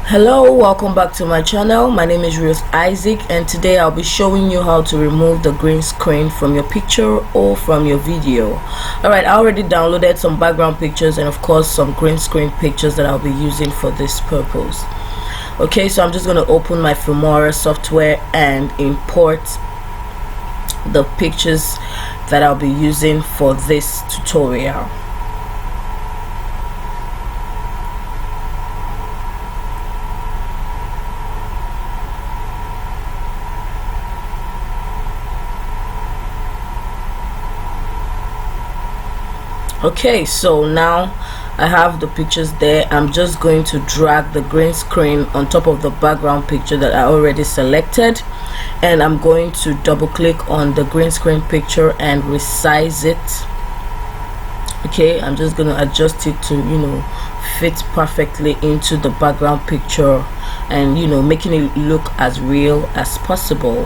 Hello, welcome back to my channel. My name is Ruth and today I'll be showing you how to remove the green screen from your picture or from your video. Alright, I already downloaded some background pictures and of course some green screen pictures that I'll be using for this purpose. Okay, so I'm just going to open my Filmora software and import the pictures that I'll be using for this tutorial. Okay, so now I have the pictures there. I'm just going to drag the green screen on top of the background picture that I already selected, and I'm going to double click on the green screen picture and resize it. Okay, I'm just going to adjust it to fit perfectly into the background picture and making it look as real as possible.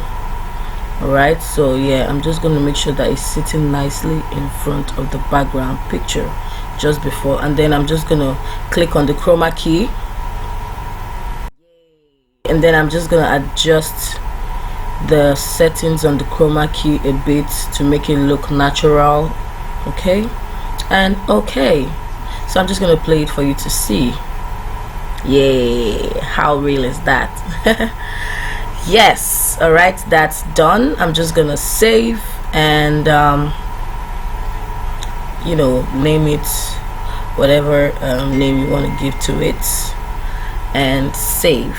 Alright, so yeah, I'm just going to make sure that it's sitting nicely in front of the background picture just before, and then I'm just going to click on the chroma key, and then I'm just going to adjust the settings on the chroma key a bit to make it look natural. Okay, and okay, so I'm just going to play it for you to see. Yeah, how real is that? Yes. All right, that's done. I'm just gonna save and name it whatever name you want to give to it and save.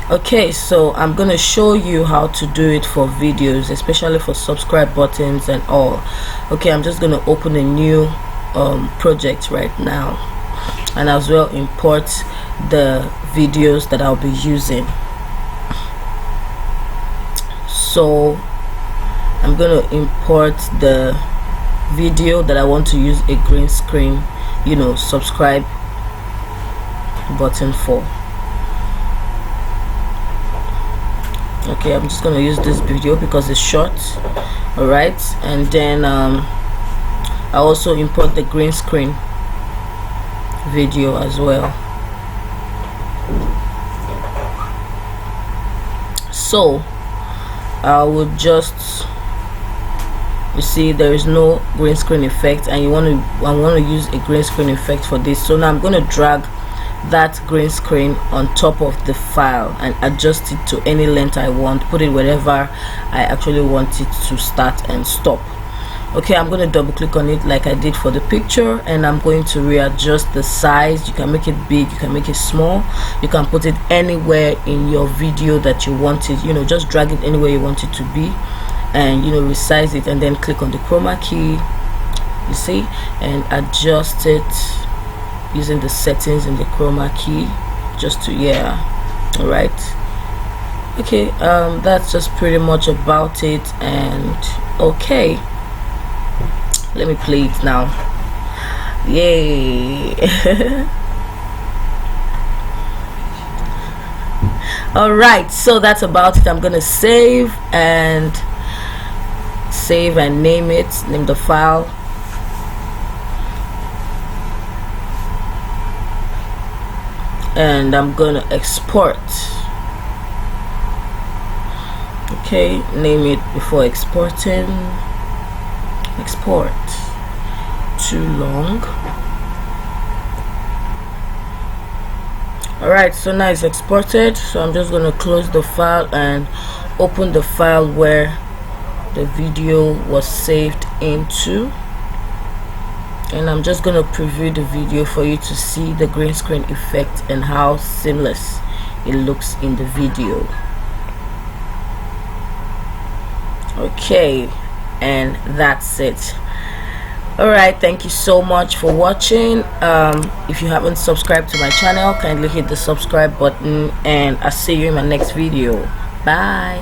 Okay, so I'm gonna show you how to do it for videos, especially for subscribe buttons and all. Okay, I'm just gonna open a new project right now and as well import the videos that I'll be using. So I'm going to import the video that I want to use a green screen subscribe button for. Okay, I'm just going to use this video because it's short. Alright, and then I also import the green screen video as well. So I would just, you see there is no green screen effect, and I want to use a green screen effect for this. So now I'm going to drag that green screen on top of the file and adjust it to any length I want, put it wherever I actually want it to start and stop. Okay, I'm going to double click on it like I did for the picture, and I'm going to readjust the size. You can make it big, you can make it small, you can put it anywhere in your video that you want it, just drag it anywhere you want it to be and resize it, and then click on the chroma key, you see, and adjust it using the settings in the chroma key just to, all right. Okay, that's just pretty much about it. And okay, let me play it now. Yay. All right, so that's about it. I'm gonna save and name it, name the file, and I'm gonna export. Okay, name it before exporting. Export too long. Alright, so now it's exported, so I'm just going to close the file and open the file where the video was saved into, and I'm just going to preview the video for you to see the green screen effect and how seamless it looks in the video. Okay, and that's it. Alright, thank you so much for watching. If you haven't subscribed to my channel, kindly hit the subscribe button, and I'll see you in my next video. Bye.